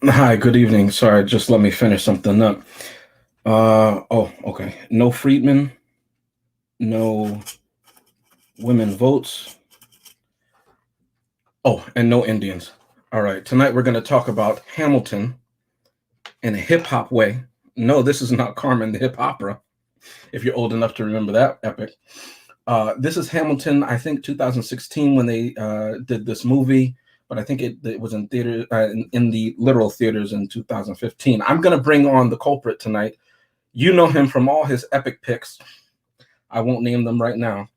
Hi, good evening. Sorry, just let me finish something up. Okay. No Freedmen, no women votes. Oh, and no Indians. All right. Tonight we're going to talk about Hamilton in a hip hop way. No, this is not Carmen the Hip Opera, if you're old enough to remember that epic. This is Hamilton, I think 2016 when they did this movie, but I think it was in theater in the literal theaters in 2015. I'm going to bring on the culprit tonight. You know him from all his epic picks. I won't name them right now.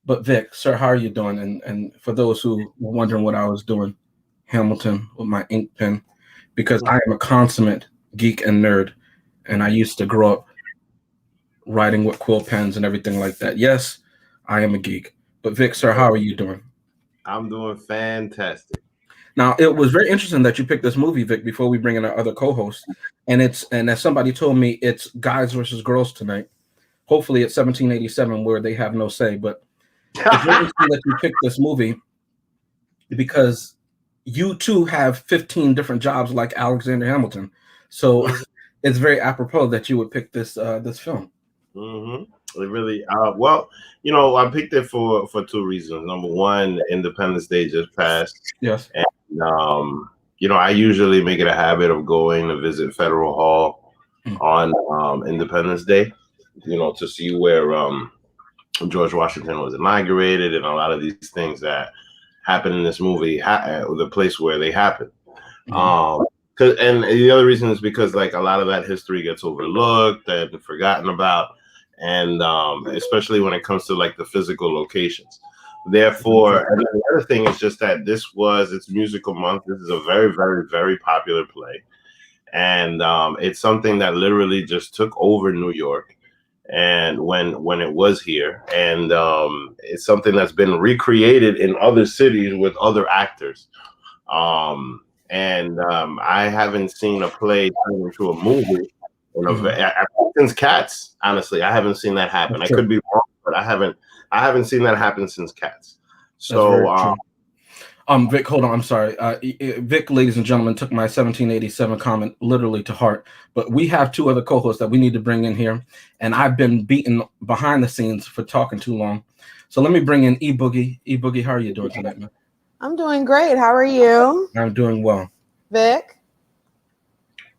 But Vic, sir, how are you doing? And for those who were wondering what I was doing, Hamilton with my ink pen, because I am a consummate geek and nerd, and I used to grow up writing with quill pens and everything like that. Yes, I am a geek. But Vic, sir, how are you doing? I'm doing fantastic. Now, it was very interesting that you picked this movie, Vic, before we bring in our other co-host. And as somebody told me, it's guys versus girls tonight. Hopefully, it's 1787 where they have no say. But it's very interesting that you picked this movie because you too have 15 different jobs like Alexander Hamilton. So it's very apropos that you would pick this film. It really, I picked it for two reasons. Number one, Independence Day just passed. Yes. And, I usually make it a habit of going to visit Federal Hall on Independence Day, to see where George Washington was inaugurated and a lot of these things that happen in this movie, the place where they happen. And the other reason is because like a lot of that history gets overlooked and forgotten about, and especially when it comes to like the physical locations. Therefore, and the other thing is just that it's musical month. This is a very, very, very popular play, and it's something that literally just took over New York. And when it was here, and it's something that's been recreated in other cities with other actors. I haven't seen a play turn into a movie since Cats. Honestly, I haven't seen that happen. I could be wrong, but I haven't seen that happen since Cats. So, Vic, hold on. I'm sorry. Vic, ladies and gentlemen, took my 1787 comment literally to heart. But we have two other co-hosts that we need to bring in here, and I've been beaten behind the scenes for talking too long. So let me bring in E Boogie. E Boogie, how are you doing tonight, man? I'm doing great. How are you? I'm doing well. Vic?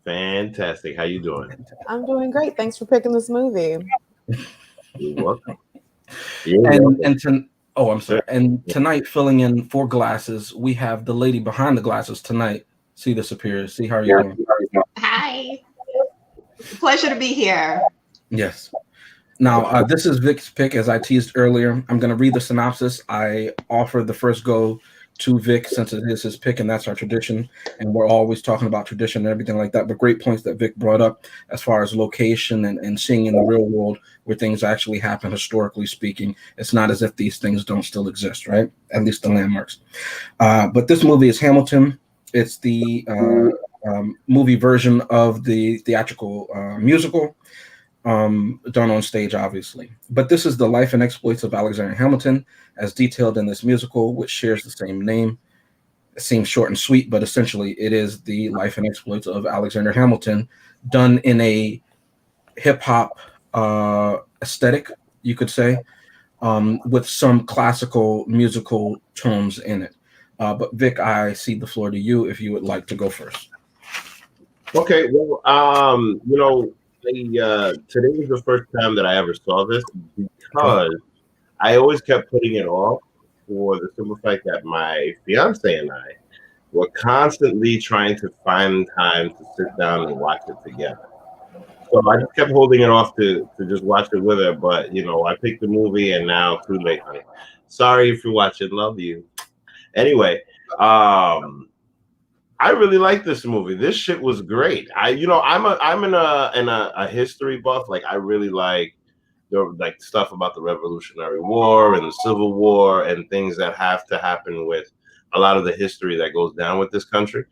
Fantastic. How you doing? I'm doing great. Thanks for picking this movie. You're welcome. I'm sorry. And tonight, filling in 4 glasses, we have the lady behind the glasses tonight. See the superior. See how are you doing? Hi. Pleasure to be here. Yes. Now, this is Vic's pick, as I teased earlier. I'm going to read the synopsis. I offer the first go to Vic since it is his pick, and that's our tradition. And we're always talking about tradition and everything like that. But great points that Vic brought up as far as location and seeing in the real world where things actually happen, historically speaking. It's not as if these things don't still exist, right? At least the landmarks. But this movie is Hamilton. It's the movie version of the theatrical musical. Done on stage, obviously. But this is the life and exploits of Alexander Hamilton, as detailed in this musical, which shares the same name. It seems short and sweet, but essentially it is the life and exploits of Alexander Hamilton, done in a hip hop aesthetic, you could say, with some classical musical tones in it. But Vic, I cede the floor to you if you would like to go first. Okay. Well, today was the first time that I ever saw this because I always kept putting it off for the simple fact that my fiance and I were constantly trying to find time to sit down and watch it together. So I just kept holding it off to just watch it with her. But, I picked the movie and now too late, honey. Sorry if you're watching. Love you. Anyway, I really like this movie. This shit was great. I'm in a history buff. Like I really like the stuff about the Revolutionary War and the Civil War and things that have to happen with a lot of the history that goes down with this country,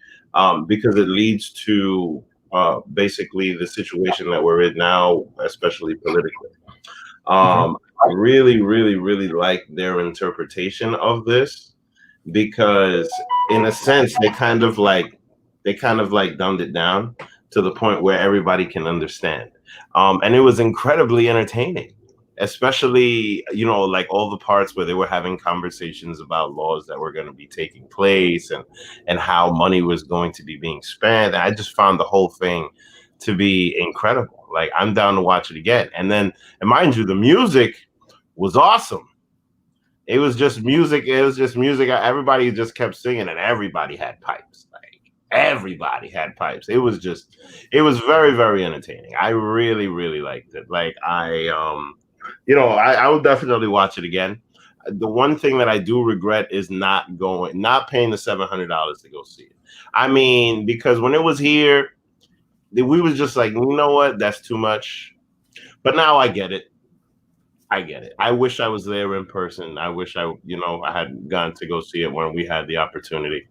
because it leads to basically the situation that we're in now, especially politically. I really, really, really like their interpretation of this because, in a sense, they kind of like They kind of like dumbed it down to the point where everybody can understand. And it was incredibly entertaining, especially, you know, like all the parts where they were having conversations about laws that were going to be taking place and how money was going to be being spent. And I just found the whole thing to be incredible. Like, I'm down to watch it again. And mind you, the music was awesome. It was just music. Everybody just kept singing, and everybody had pipes. Everybody had pipes. It was very, very entertaining. I really, really liked it. Like, I will definitely watch it again. The one thing that I do regret is not paying the $700 to go see it. I mean, because when it was here, we was just like, you know what, that's too much. But now I get it. I wish I was there in person. I wish I had gone to go see it when we had the opportunity.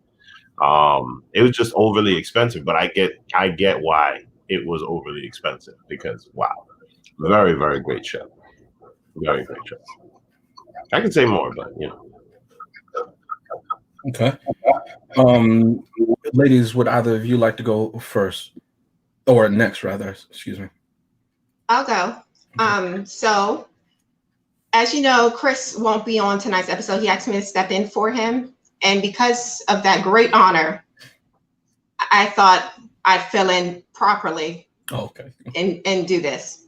It was just overly expensive, but I get why it was overly expensive, because wow, very, very great show. Very great show. I could say more, but Okay. Ladies, would either of you like to go first or next, rather? Excuse me. I'll go. So as you know, Chris won't be on tonight's episode. He asked me to step in for him. And because of that great honor, I thought I'd fill in properly. Oh, okay. And do this.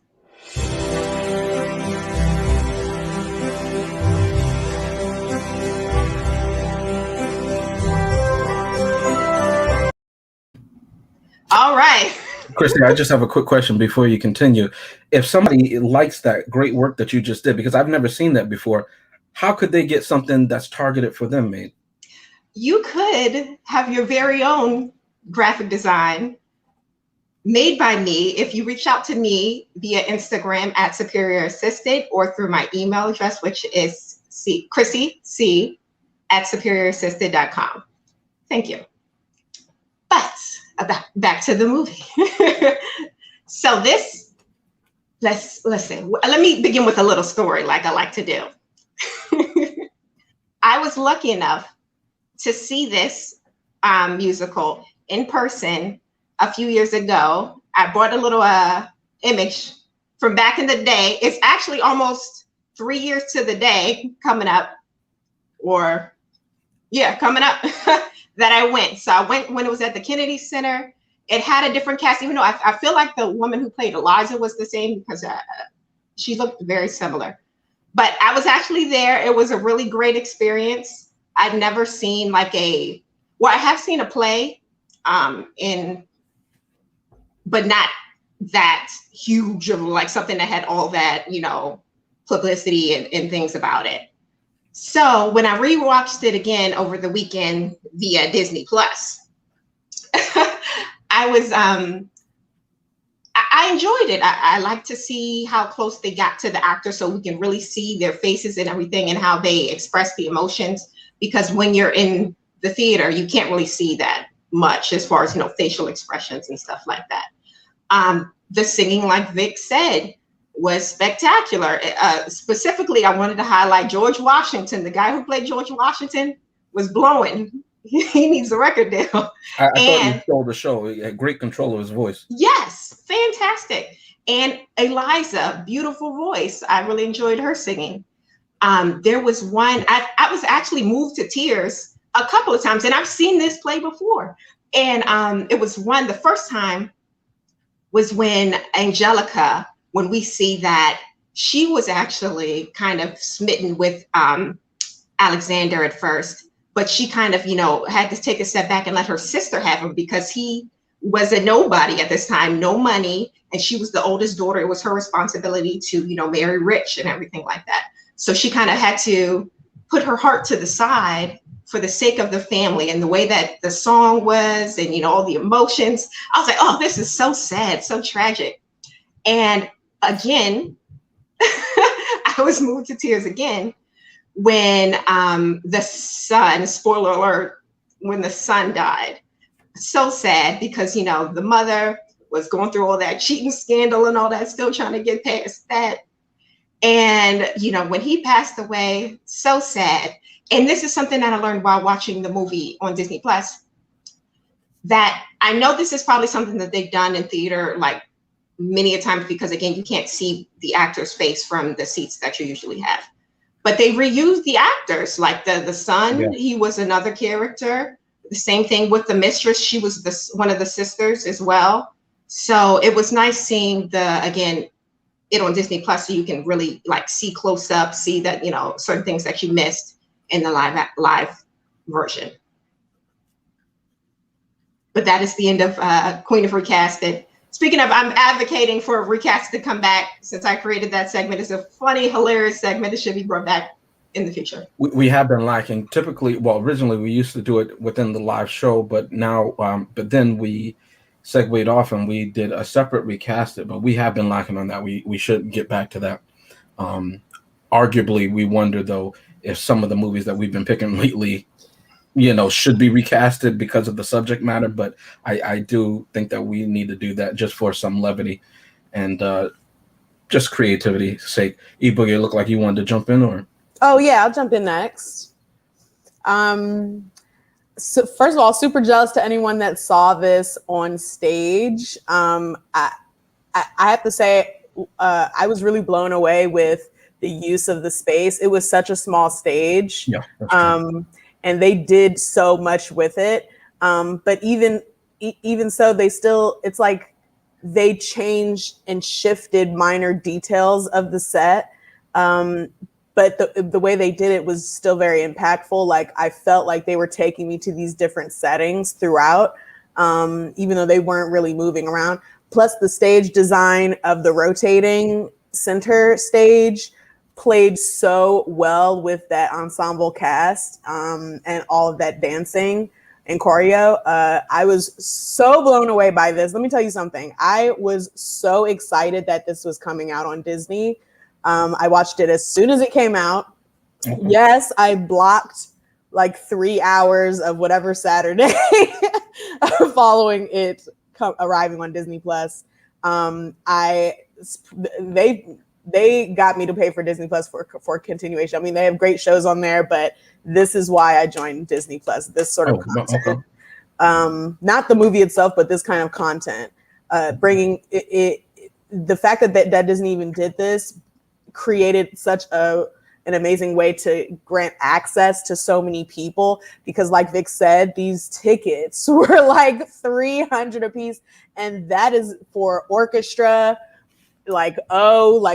All right. Christy, I just have a quick question before you continue. If somebody likes that great work that you just did, because I've never seen that before, how could they get something that's targeted for them made? You could have your very own graphic design made by me if you reach out to me via Instagram at Superior Assisted, or through my email address, which is chrissy@superiораssisted.com. Thank you. But back to the movie. So listen, let me begin with a little story like I like to do. I was lucky enough to see this musical in person a few years ago. I brought a little image from back in the day. It's actually almost 3 years to the day coming up that I went. So I went when it was at the Kennedy Center. It had a different cast, even though I feel like the woman who played Eliza was the same, because she looked very similar. But I was actually there. It was a really great experience. I'd never seen I have seen a play but not that huge of like something that had all that, publicity and things about it. So when I rewatched it again over the weekend via Disney Plus, I enjoyed it. I like to see how close they got to the actors so we can really see their faces and everything and how they express the emotions. Because when you're in the theater, you can't really see that much as far as, facial expressions and stuff like that. The singing, like Vic said, was spectacular. Specifically, I wanted to highlight George Washington. The guy who played George Washington was blowing. He needs a record deal. I thought you stole the show. He had great control of his voice. Yes, fantastic. And Eliza, beautiful voice. I really enjoyed her singing. There was one, I was actually moved to tears a couple of times, and I've seen this play before. And it was the first time was when Angelica, when we see that she was actually kind of smitten with Alexander at first, but she kind of, had to take a step back and let her sister have him because he was a nobody at this time, no money. And she was the oldest daughter. It was her responsibility to, marry rich and everything like that. So she kind of had to put her heart to the side for the sake of the family, and the way that the song was and, all the emotions. I was like, oh, this is so sad, so tragic. And again, I was moved to tears again when the son, spoiler alert, when the son died. So sad because, the mother was going through all that cheating scandal and all that, still trying to get past that. And, when he passed away, so sad. And this is something that I learned while watching the movie on Disney Plus. that I know this is probably something that they've done in theater like many a times, because again, you can't see the actor's face from the seats that you usually have. But they reused the actors, like the son, he was another character. The same thing with the mistress, she was one of the sisters as well. So it was nice seeing it on Disney Plus, so you can really like see close up, see that, certain things that you missed in the live version. But that is the end of Queen of Recasted. Speaking of, I'm advocating for Recast to come back, since I created that segment. It's a funny, hilarious segment. It should be brought back in the future. We have been lacking. Typically, originally we used to do it within the live show, but now, but then we segued off and we did a separate Recasted. But we have been lacking on that. We should get back to that. Arguably, we wonder though if some of the movies that we've been picking lately, should be recasted because of the subject matter. But I do think that we need to do that just for some levity and just creativity's sake. E-Boogie, it looked like you wanted to jump in, or? Oh yeah, I'll jump in next. So first of all, super jealous to anyone that saw this on stage. I have to say, I was really blown away with the use of the space. It was such a small stage. Yeah. That's true. And they did so much with it. But even so, it's like they changed and shifted minor details of the set. But the way they did it was still very impactful. Like I felt like they were taking me to these different settings throughout, even though they weren't really moving around. Plus the stage design of the rotating center stage played so well with that ensemble cast and all of that dancing and choreo. I was so blown away by this. Let me tell you something. I was so excited that this was coming out on Disney. I watched it as soon as it came out. Mm-hmm. Yes, I blocked like 3 hours of whatever Saturday following it arriving on Disney Plus. They got me to pay for Disney Plus for continuation. I mean, they have great shows on there, but this is why I joined Disney Plus. This sort of content, okay. Not the movie itself, but this kind of content, bringing it. The fact that Disney even did this created such an amazing way to grant access to so many people, because like Vic said, these tickets were like $300 a piece, and that is for orchestra. Like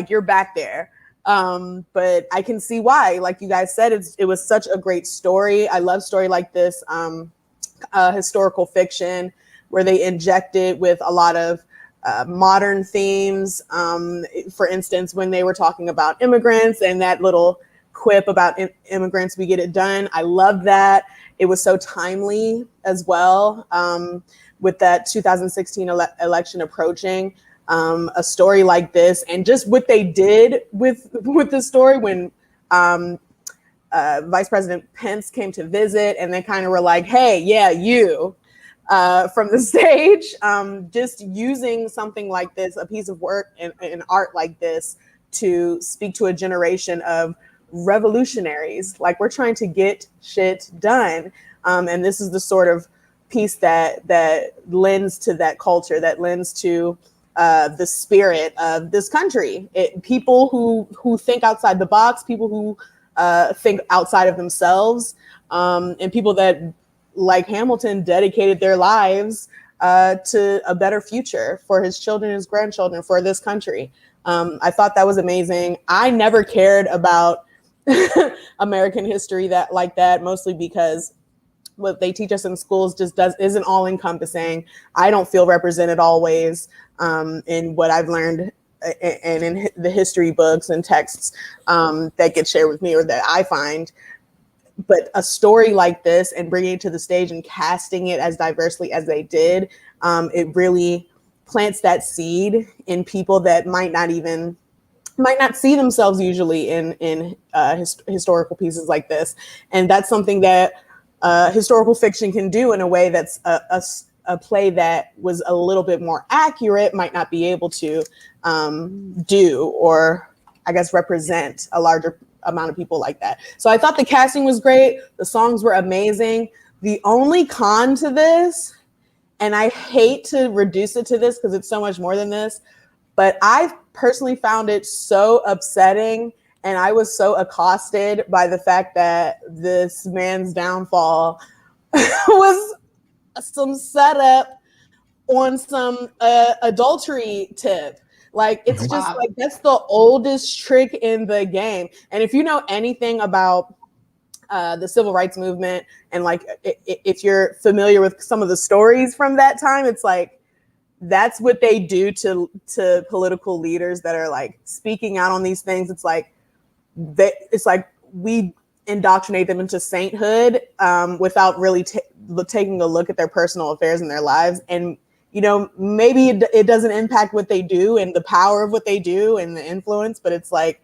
you're back there. But I can see why, like you guys said, it was such a great story. I love story like this, historical fiction where they inject it with a lot of modern themes. For instance, when they were talking about immigrants and that little quip about immigrants, we get it done. I love that. It was so timely as well, with that 2016 election approaching. A story like this, and just what they did with the story when Vice President Pence came to visit, and they kind of were like, hey, yeah, you from the stage, just using something like this, a piece of work and art like this, to speak to a generation of revolutionaries. Like, we're trying to get shit done, and this is the sort of piece that lends to that culture, that lends to the spirit of this country. People who think outside the box, people who think outside of themselves, and people that, like Hamilton, dedicated their lives to a better future for his children, his grandchildren, for this country. I thought that was amazing. I never cared about American history like that, mostly because what they teach us in schools just isn't all encompassing. I don't feel represented always in what I've learned and in the history books and texts that get shared with me or that I find. But a story like this, and bringing it to the stage and casting it as diversely as they did, it really plants that seed in people that might not see themselves usually in historical pieces like this. And that's something that historical fiction can do in a way that's a play that was a little bit more accurate might not be able to do, or I guess represent a larger amount of people like that. So I thought the casting was great. The songs were amazing. The only con to this and I hate to reduce it to this because it's so much more than this, but I personally found it so upsetting, and I was so accosted by the fact that this man's downfall was some setup on some adultery tip. Like, it's just like, that's the oldest trick in the game. And if you know anything about the civil rights movement, and like if you're familiar with some of the stories from that time, it's like that's what they do to political leaders that are like speaking out on these things. It's like we indoctrinate them into sainthood without really taking a look at their personal affairs and their lives. And you know, maybe it doesn't impact what they do and the power of what they do and the influence, but it's like,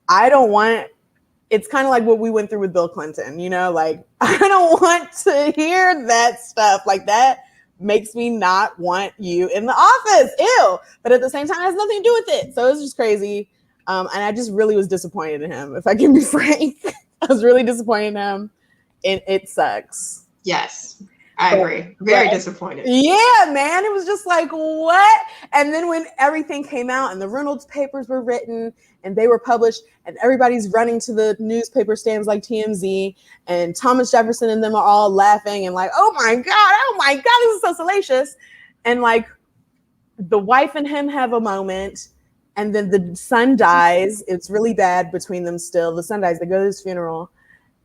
I don't want, it's kind of like what we went through with Bill Clinton, you know, like, I don't want to hear that stuff. Like, that makes me not want you in the office. Ew. But at the same time, it has nothing to do with it. So it was just crazy. And I just really was disappointed in him, if I can be frank. I was really disappointed in him. And it sucks. Yes. I agree. Very disappointed. Yeah, man. It was just like, what? And then when everything came out and the Reynolds papers were written and they were published and everybody's running to the newspaper stands like TMZ, and Thomas Jefferson and them are all laughing and like, oh my God, this is so salacious. And like the wife and him have a moment, and then the son dies. It's really bad between them still. The son dies. They go to his funeral,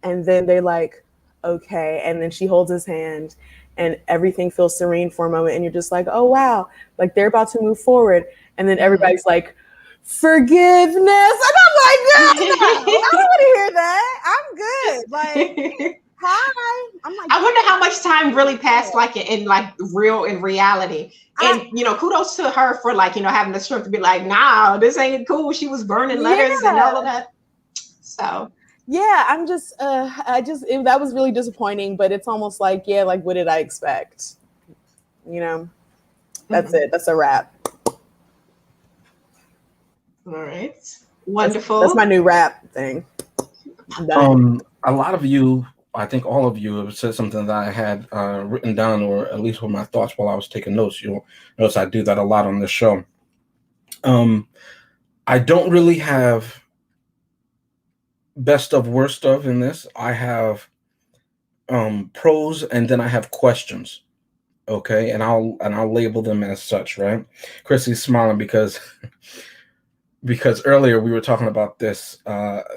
and then they're like, okay. And then she holds his hand and everything feels serene for a moment. And you're just like, oh, wow. Like, they're about to move forward. And then everybody's like, forgiveness. And I'm like, no, I don't want to hear that. I'm good. Like, hi. I'm like, I wonder how much time really passed, like in reality. And you know, kudos to her for like, you know, having the strength to be like, nah, this ain't cool. She was burning letters and all of that. So yeah, that was really disappointing, but it's almost like, yeah, like, what did I expect? You know, that's it. That's a wrap. All right. Wonderful. That's my new rap thing. A lot of you, I think all of you, have said something that I had written down, or at least with my thoughts while I was taking notes. You'll notice I do that a lot on this show. I don't really have best of, worst of in this. I have pros, and then I have questions. Okay, and I'll label them as such, right? Chrissy's smiling because earlier we were talking about this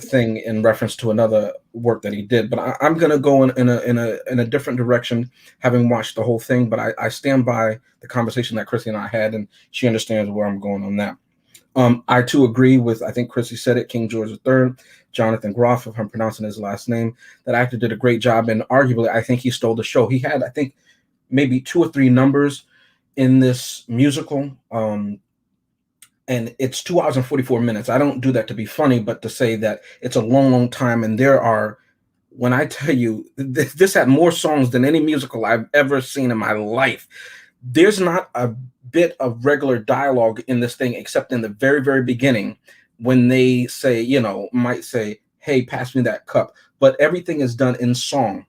thing in reference to another work that he did, but I'm gonna go in a different direction, having watched the whole thing. But I stand by the conversation that Chrissy and I had, and she understands where I'm going on that. I too agree with, I think Chrissy said it, King George III, Jonathan Groff, if I'm pronouncing his last name. That actor did a great job, and arguably I think he stole the show. He had, I think, maybe 2 or 3 numbers in this musical, and it's 2 hours and 44 minutes. I don't do that to be funny, but to say that it's a long, long time. And there are, when I tell you, this had more songs than any musical I've ever seen in my life. There's not a bit of regular dialogue in this thing, except in the very, very beginning, when they say, you know, might say, hey, pass me that cup. But everything is done in song,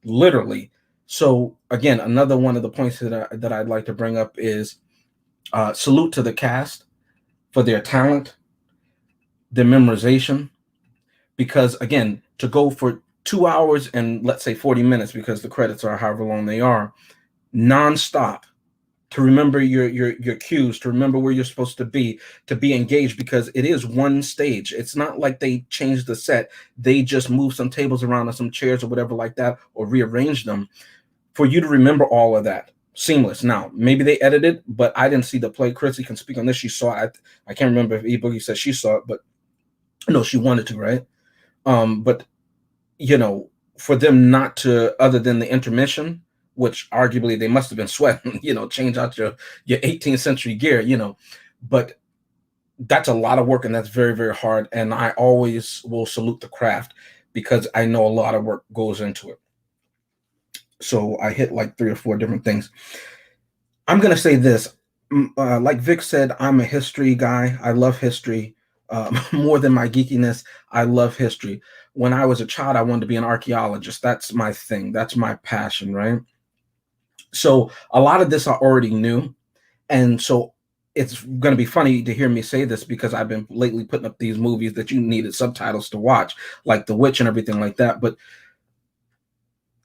literally. So again, another one of the points that I'd like to bring up is salute to the cast for their talent, their memorization, because again, to go for 2 hours and let's say 40 minutes, because the credits are however long they are, nonstop, to remember your cues, to remember where you're supposed to be engaged, because it is one stage. It's not like they changed the set. They just moved some tables around or some chairs or whatever like that, or rearranged them for you to remember all of that. Seamless. Now, maybe they edited, but I didn't see the play. Chrissy can speak on this. She saw it. I can't remember if E-Boogie said she saw it, but no, she wanted to, right? But, you know, for them not to, other than the intermission, which arguably they must have been sweating, you know, change out your 18th century gear, you know, but that's a lot of work, and that's very, very hard. And I always will salute the craft, because I know a lot of work goes into it. So I hit like 3 or 4 different things. I'm going to say this, like Vic said, I'm a history guy. I love history more than my geekiness. I love history. When I was a child, I wanted to be an archaeologist. That's my thing. That's my passion, right? So a lot of this I already knew. And so it's going to be funny to hear me say this because I've been lately putting up these movies that you needed subtitles to watch, like The Witch and everything like that. But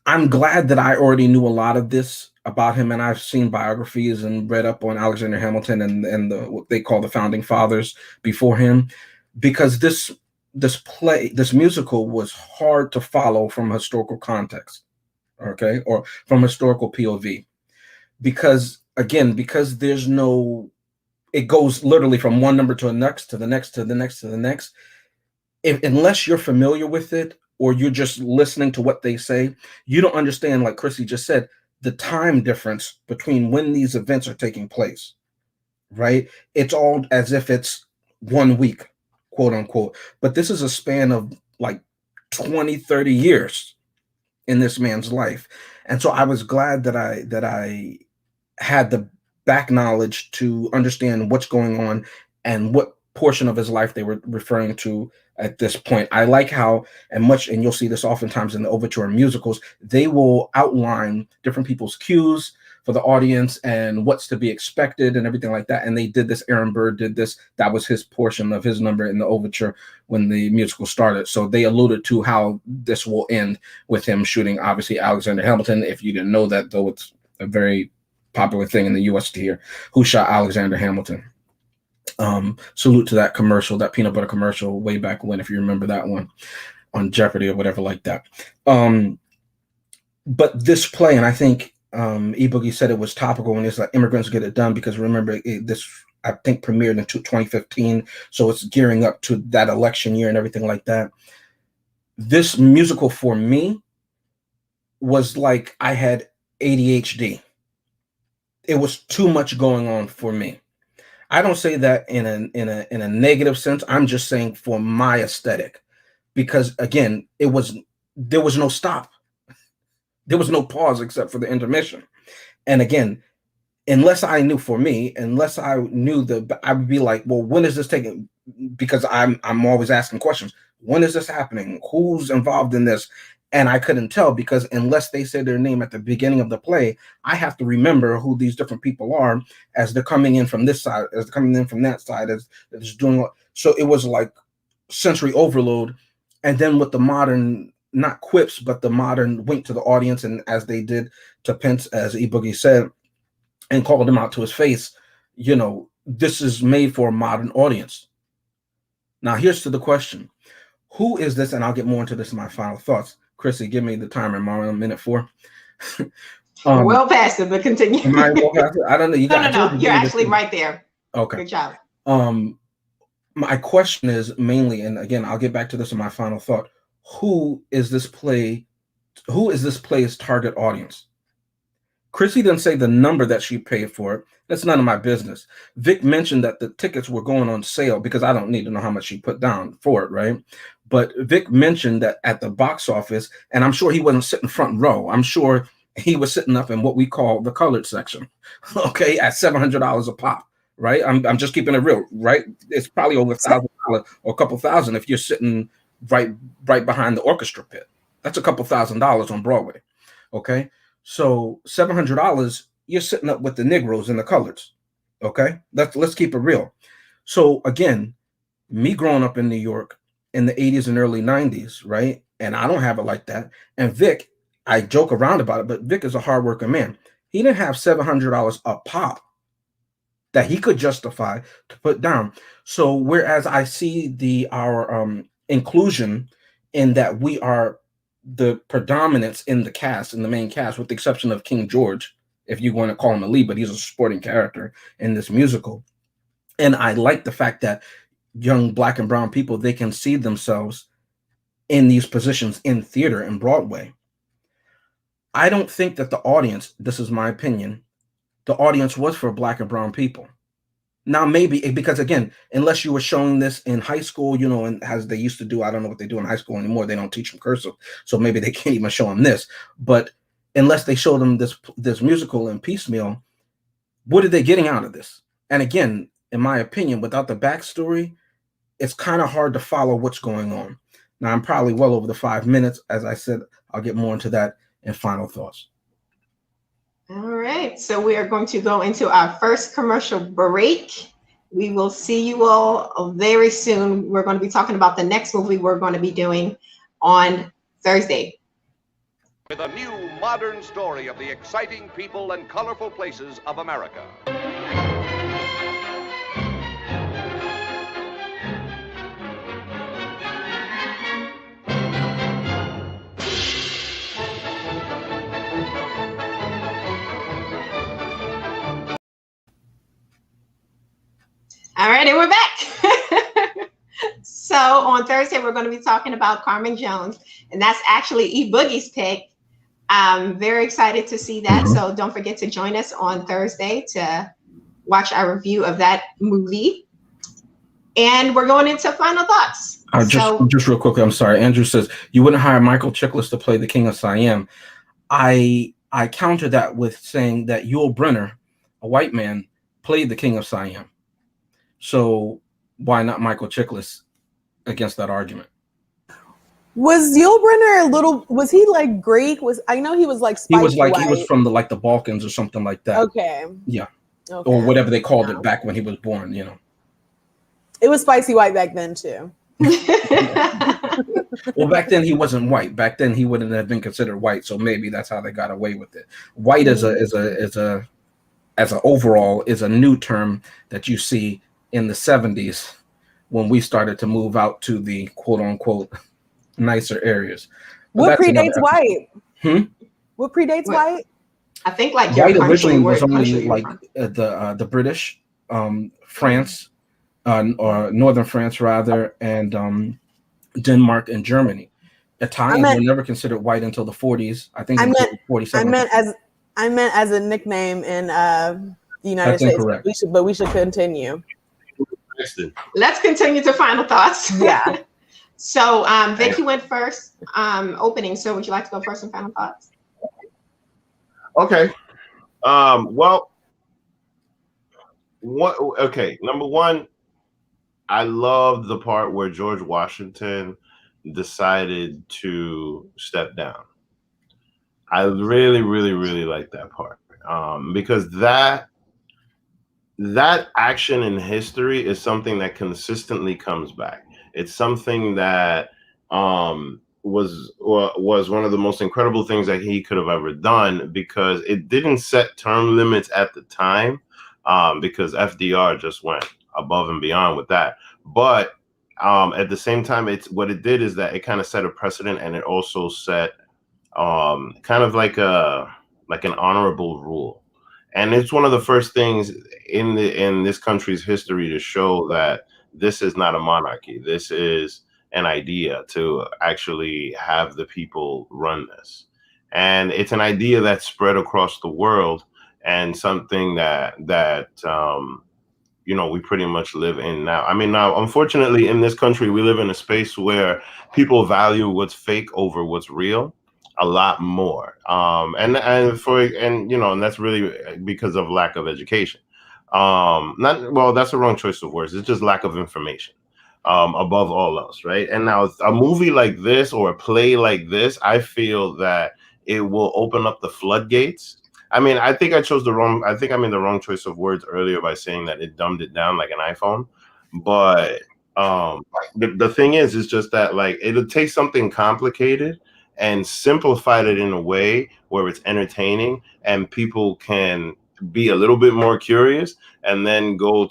I'm glad that I already knew a lot of this about him, and I've seen biographies and read up on Alexander Hamilton and what they call the founding fathers before him, because this musical was hard to follow from historical context, okay, or from historical POV, because again, because there's no, it goes literally from one number to the next, to the next, to the next, to the next. Unless you're familiar with it or you're just listening to what they say, you don't understand, like Chrissy just said, the time difference between when these events are taking place, right? It's all as if it's 1 week, quote unquote. But this is a span of like 20, 30 years in this man's life. And so I was glad that I had the back knowledge to understand what's going on and what portion of his life they were referring to at this point. I like how, and you'll see this oftentimes in the overture musicals, they will outline different people's cues for the audience and what's to be expected and everything like that. And they did this. Aaron Burr did this. That was his portion of his number in the overture when the musical started. So they alluded to how this will end with him shooting, obviously, Alexander Hamilton. If you didn't know that, though, it's a very popular thing in the US to hear who shot Alexander Hamilton. Salute to that commercial, that peanut butter commercial way back when, if you remember that one on Jeopardy or whatever like that. But this play, and I think E Boogie said it was topical when it's like Immigrants Get It Done, because remember this, I think, premiered in 2015, so it's gearing up to that election year and everything like that. This musical for me was like I had ADHD. It was too much going on for me. I don't say that in a negative sense. I'm just saying for my aesthetic, because again, there was no stop. There was no pause except for the intermission. And again, unless I knew, for me, unless I knew I would be like, well, when is this taking? Because I'm always asking questions. When is this happening? Who's involved in this? And I couldn't tell, because unless they say their name at the beginning of the play, I have to remember who these different people are as they're coming in from this side, as they're coming in from that side, as it's doing. So it was like sensory overload. And then with the modern, not quips, but the modern wink to the audience, and as they did to Pence, as E Boogie said, and called him out to his face, this is made for a modern audience. Now, here's to the question. Who is this? And I'll get more into this in my final thoughts. Chrissy, give me the timer. I'm on minute 4. Well past it, but continue. Am I well past it? I don't know. No. You're actually right there. Okay. Good job. My question is mainly, and again, I'll get back to this in my final thought. Who is this play's target audience? Chrissy didn't say the number that she paid for it. That's none of my business. Vic mentioned that the tickets were going on sale, because I don't need to know how much she put down for it, right? But Vic mentioned that at the box office, and I'm sure he wasn't sitting front row. I'm sure he was sitting up in what we call the colored section, okay, at $700 a pop, right? I'm just keeping it real, right? It's probably over $1,000 or a couple thousand if you're sitting right behind the orchestra pit. That's a couple $1,000s on Broadway, okay? So $700, you're sitting up with the Negroes and the coloreds, okay? Let's keep it real. So again, me growing up in New York in the 80s and early 90s, right? And I don't have it like that. And Vic, I joke around about it, but Vic is a hardworking man. He didn't have $700 a pop that he could justify to put down. So whereas I see our inclusion in that we are the predominance in the cast, in the main cast, with the exception of King George, if you want to call him a lead, but he's a supporting character in this musical. And I like the fact that young Black and brown people, they can see themselves in these positions in theater and Broadway. I don't think that the audience, this is my opinion, the audience was for Black and brown people. Now, maybe because, again, unless you were showing this in high school, and as they used to do, I don't know what they do in high school anymore. They don't teach them cursive, so maybe they can't even show them this. But unless they showed them this musical in piecemeal, what are they getting out of this? And again, in my opinion, without the backstory, it's kind of hard to follow what's going on. Now, I'm probably well over the 5 minutes. As I said, I'll get more into that in final thoughts. All right, so we are going to go into our first commercial break. We will see you all very soon. We're going to be talking about the next movie we're going to be doing on Thursday. With a new modern story of the exciting people and colorful places of America. All right, and we're back. So on Thursday, we're going to be talking about Carmen Jones, and that's actually E Boogie's pick. I'm very excited to see that. Mm-hmm. So don't forget to join us on Thursday to watch our review of that movie. And we're going into final thoughts. Just real quickly, I'm sorry. Andrew says you wouldn't hire Michael Chiklis to play the King of Siam. I counter that with saying that Yul Brynner, a white man, played the King of Siam. So why not Michael Chiklis against that argument? Was Yul Brynner was he like Greek? I know he was like spicy white. He was from the Balkans or something like that. Okay. Yeah. Okay. Or whatever they called it back when he was born, you know. It was spicy white back then too. Well, back then he wasn't white. Back then he wouldn't have been considered white, so maybe that's how they got away with it. White as a overall is a new term that you see in the 70s when we started to move out to the quote unquote nicer areas. What predates white? What predates white? I think like your white country, originally was country only like the British, France, or Northern France rather, and Denmark and Germany. Italians were never considered white until the 40s. I think 47. I meant as a nickname in the United States. Incorrect. We should continue. Let's continue to final thoughts. Yeah. So Vic, you went first opening. So would you like to go first in final thoughts? Okay. Well, number one, I love the part where George Washington decided to step down. I really, really, really like that part because that action in history is something that consistently comes back. It's something that was one of the most incredible things that he could have ever done, because it didn't set term limits at the time, because FDR just went above and beyond with that. But at the same time, what it did is that it kind of set a precedent, and it also set kind of like an honorable rule. And it's one of the first things in this country's history to show that this is not a monarchy. This is an idea to actually have the people run this. And it's an idea that's spread across the world, and something that we pretty much live in now. I mean, now, unfortunately, in this country, we live in a space where people value what's fake over what's real a lot more. And that's really because of lack of education. That's the wrong choice of words. It's just lack of information, above all else, right? And now a movie like this or a play like this, I feel that it will open up the floodgates. I mean, I think I made the wrong choice of words earlier by saying that it dumbed it down like an iPhone. But the thing is just that, like, it'll take something complicated and simplified it in a way where it's entertaining and people can be a little bit more curious, and then go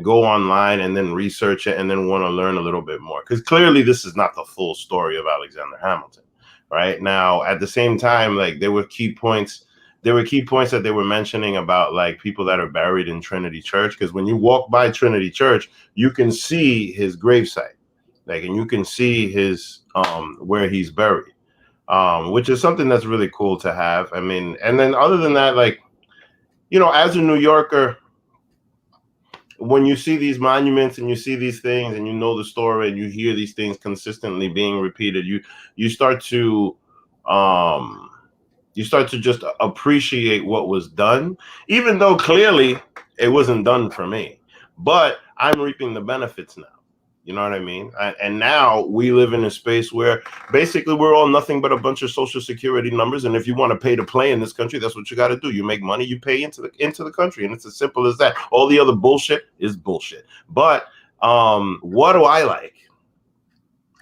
online and then research it and then want to learn a little bit more. Because clearly this is not the full story of Alexander Hamilton, right? Now, at the same time, like, there were key points that they were mentioning about, like, people that are buried in Trinity Church. Because when you walk by Trinity Church, you can see his gravesite, like, and you can see his where he's buried, which is something that's really cool to have. I mean, and then other than that, like, as a New Yorker, when you see these monuments and you see these things and you know the story and you hear these things consistently being repeated, you start to just appreciate what was done, even though clearly it wasn't done for me. But I'm reaping the benefits now. You know what I mean? And now we live in a space where basically we're all nothing but a bunch of social security numbers. And if you want to pay to play in this country, that's what you got to do. You make money, you pay into the country, and it's as simple as that. All the other bullshit is bullshit. But what do I like?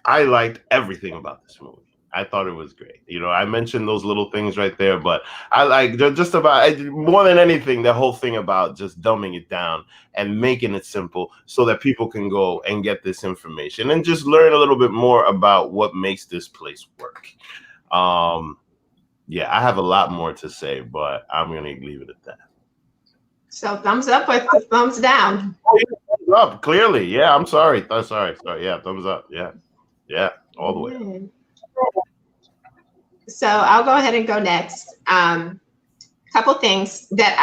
I liked everything about this movie. I thought it was great. You know, I mentioned those little things right there, but I like just about more than anything, the whole thing about just dumbing it down and making it simple so that people can go and get this information and just learn a little bit more about what makes this place work. Yeah, I have a lot more to say, but I'm going to leave it at that. So thumbs up or thumbs down? Thumbs up, clearly. Yeah, I'm sorry. Sorry. Yeah, thumbs up. Yeah, all the way. So I'll go ahead and go next. Couple things that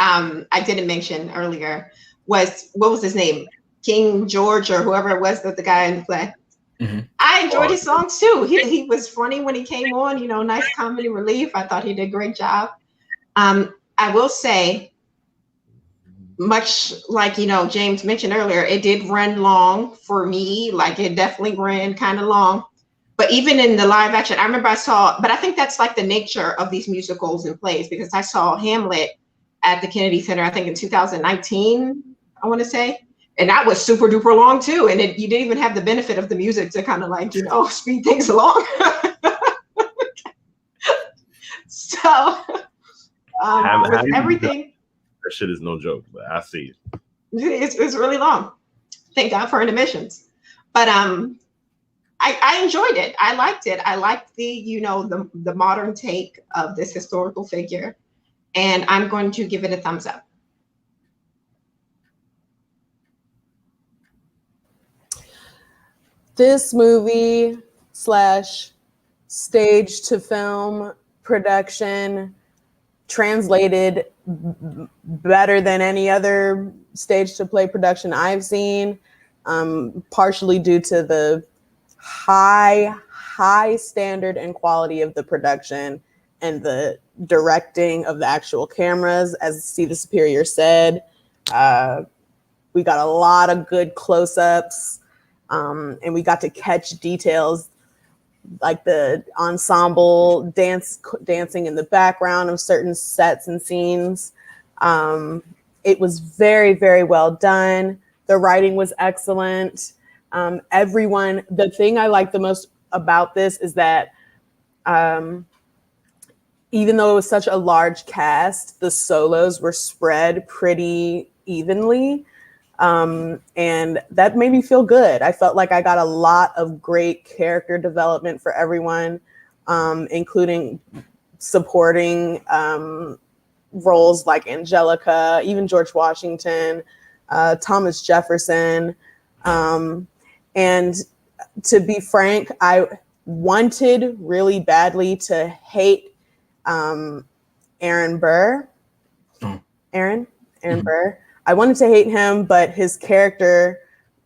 I didn't mention earlier was, what was his name? King George or whoever it was, that the guy in the play. Mm-hmm. I enjoyed his songs too. He was funny when he came on, you know, nice comedy relief. I thought he did a great job. I will say, much like, you know, James mentioned earlier, it did run long for me. Like, it definitely ran kind of long. But even in the live action, I remember but I think that's like the nature of these musicals and plays, because I saw Hamlet at the Kennedy Center, I think in 2019, I want to say. And that was super duper long too. And you didn't even have the benefit of the music to kind of like, you know, speed things along. So with everything. That shit is no joke, but I see it. It's really long. Thank God for intermissions. But I enjoyed it. I liked it. I liked the, you know, the modern take of this historical figure. And I'm going to give it a thumbs up. This movie / stage to film production translated better than any other stage to play production I've seen, partially due to the high standard and quality of the production and the directing of the actual cameras. As See the Superior said, we got a lot of good close-ups, and we got to catch details like the ensemble dancing in the background of certain sets and scenes. It was very, very well done. The writing was excellent. Everyone, the thing I like the most about this is that even though it was such a large cast, the solos were spread pretty evenly. And that made me feel good. I felt like I got a lot of great character development for everyone, including supporting roles like Angelica, even George Washington, Thomas Jefferson. And to be frank, I wanted really badly to hate Aaron Burr. Aaron Burr. I wanted to hate him, but his character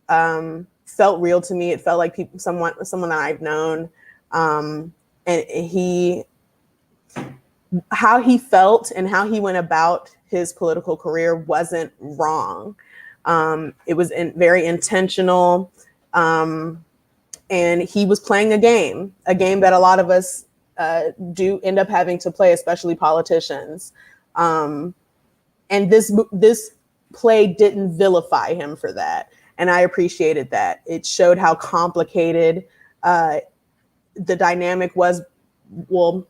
felt real to me. It felt like someone that I've known, and how he felt and how he went about his political career wasn't wrong. It was very intentional, and he was playing a game that a lot of us do end up having to play, especially politicians. And this play didn't vilify him for that, and I appreciated that. It showed how complicated the dynamic was. Well,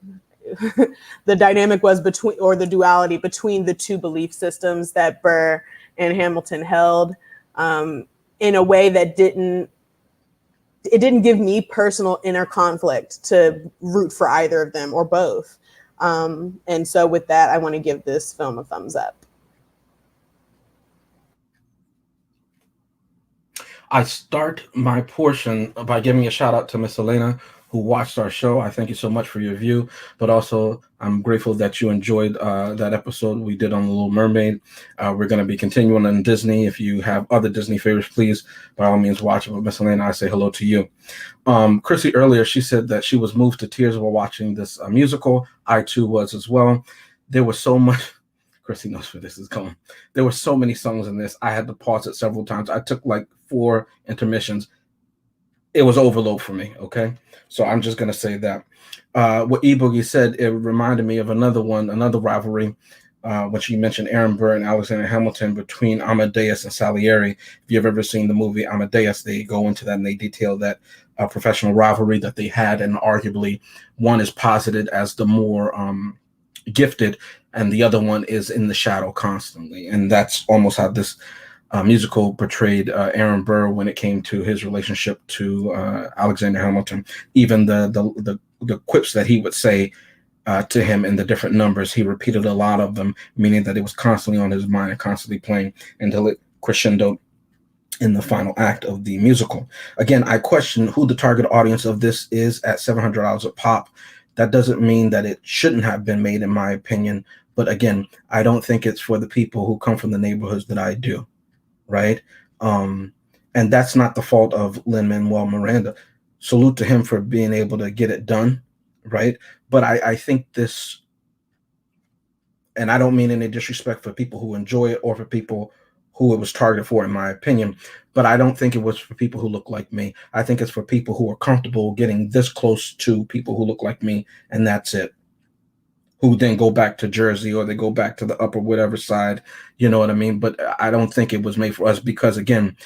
the dynamic was between, or the duality between, the two belief systems that Burr and Hamilton held, in a way that didn't give me personal inner conflict to root for either of them or both. And so with that, I want to give this film a thumbs up. I start my portion by giving a shout out to Miss Elena, who watched our show. I thank you so much for your view, but also I'm grateful that you enjoyed that episode we did on The Little Mermaid. We're going to be continuing on Disney. If you have other Disney favorites, please, by all means, watch it. But Miss Elena, I say hello to you. Chrissy, earlier, she said that she was moved to tears while watching this musical. I, too, was as well. There was so much. Chrissy knows where this is going. There were so many songs in this. I had to pause it several times. I took like 4 intermissions. it was overload for me. Okay, so I'm just gonna say that. What E Boogie said, it reminded me of another rivalry. When she mentioned Aaron Burr and Alexander Hamilton between Amadeus and Salieri. If you've ever seen the movie Amadeus, they go into that and they detail that professional rivalry that they had, and arguably one is posited as the more gifted, and the other one is in the shadow constantly. And that's almost how this musical portrayed Aaron Burr when it came to his relationship to Alexander Hamilton. Even the quips that he would say to him in the different numbers, he repeated a lot of them, meaning that it was constantly on his mind and constantly playing until it crescendoed in the final act of the musical. Again, I question who the target audience of this is at $700 a pop. That doesn't mean that it shouldn't have been made, in my opinion. But again, I don't think it's for the people who come from the neighborhoods that I do, right? And that's not the fault of Lin-Manuel Miranda. Salute to him for being able to get it done, right? But I think this, and I don't mean any disrespect for people who enjoy it or for people who it was targeted for, in my opinion, but I don't think it was for people who look like me. I think it's for people who are comfortable getting this close to people who look like me, and that's it. Who then go back to Jersey or they go back to the upper whatever side, you know what I mean? But I don't think it was made for us because, again,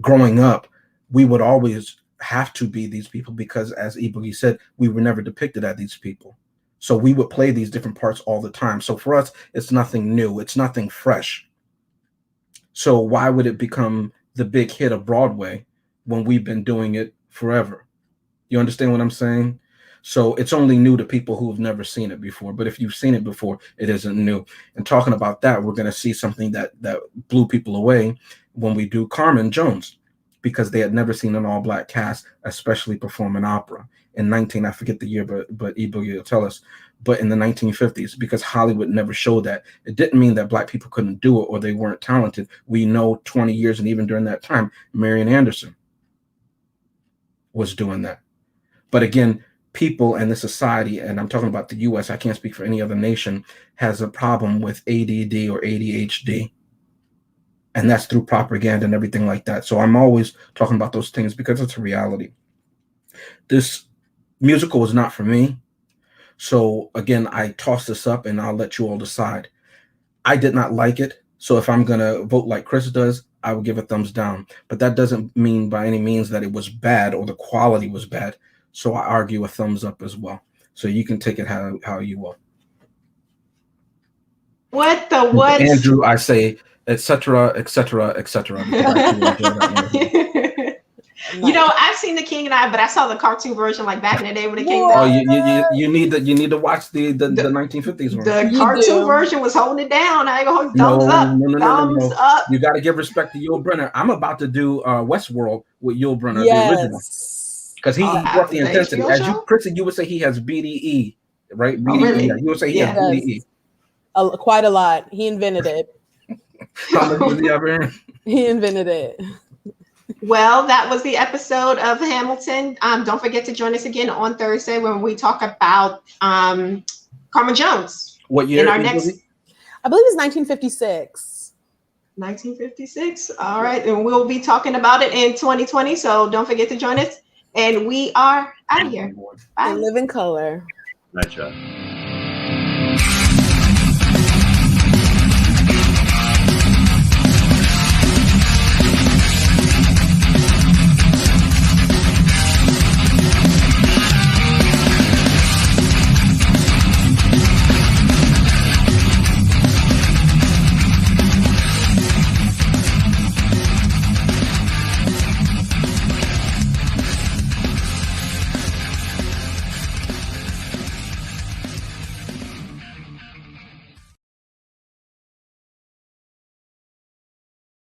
growing up, we would always have to be these people because, as E Boogie said, we were never depicted as these people. So we would play these different parts all the time. So for us, it's nothing new. It's nothing fresh. So why would it become the big hit of Broadway when we've been doing it forever? You understand what I'm saying? So it's only new to people who have never seen it before. But if you've seen it before, it isn't new. And talking about that, we're going to see something that blew people away when we do Carmen Jones, because they had never seen an all-black cast, especially perform an opera. I forget the year, but E Boogie will tell us, but in the 1950s, because Hollywood never showed that. It didn't mean that black people couldn't do it or they weren't talented. We know 20 years, and even during that time, Marian Anderson was doing that. But again, people and the society, and I'm talking about the US, I can't speak for any other nation, has a problem with ADD or ADHD. And that's through propaganda and everything like that. So I'm always talking about those things because it's a reality. This musical was not for me. So again, I toss this up and I'll let you all decide. I did not like it. So if I'm going to vote like Chris does, I will give a thumbs down. But that doesn't mean by any means that it was bad or the quality was bad. So I argue a thumbs up as well. So you can take it how you will. What the what? Andrew, I say, etc., etc., etc. You know, I've seen The King and I, but I saw the cartoon version like back in the day when it came out. Oh, you need to watch the 1950s one. The cartoon version was holding it down. I go thumbs up. Thumbs up. You got to give respect to Yul Brynner. I'm about to do Westworld with Yul Brynner, yes. the original, because he brought the intensity. As you, Chrissy, you would say he has BDE, right? BDE. Really? Yeah, you would say he has BDE. Quite a lot. He invented it. How much was he ever? He invented it. Well, that was the episode of Hamilton. Don't forget to join us again on Thursday when we talk about Carmen Jones. What year? I believe it's 1956. 1956. All right. And we'll be talking about it in 2020. So don't forget to join us. And we are out of here. Bye. Live in color. Night, y'all.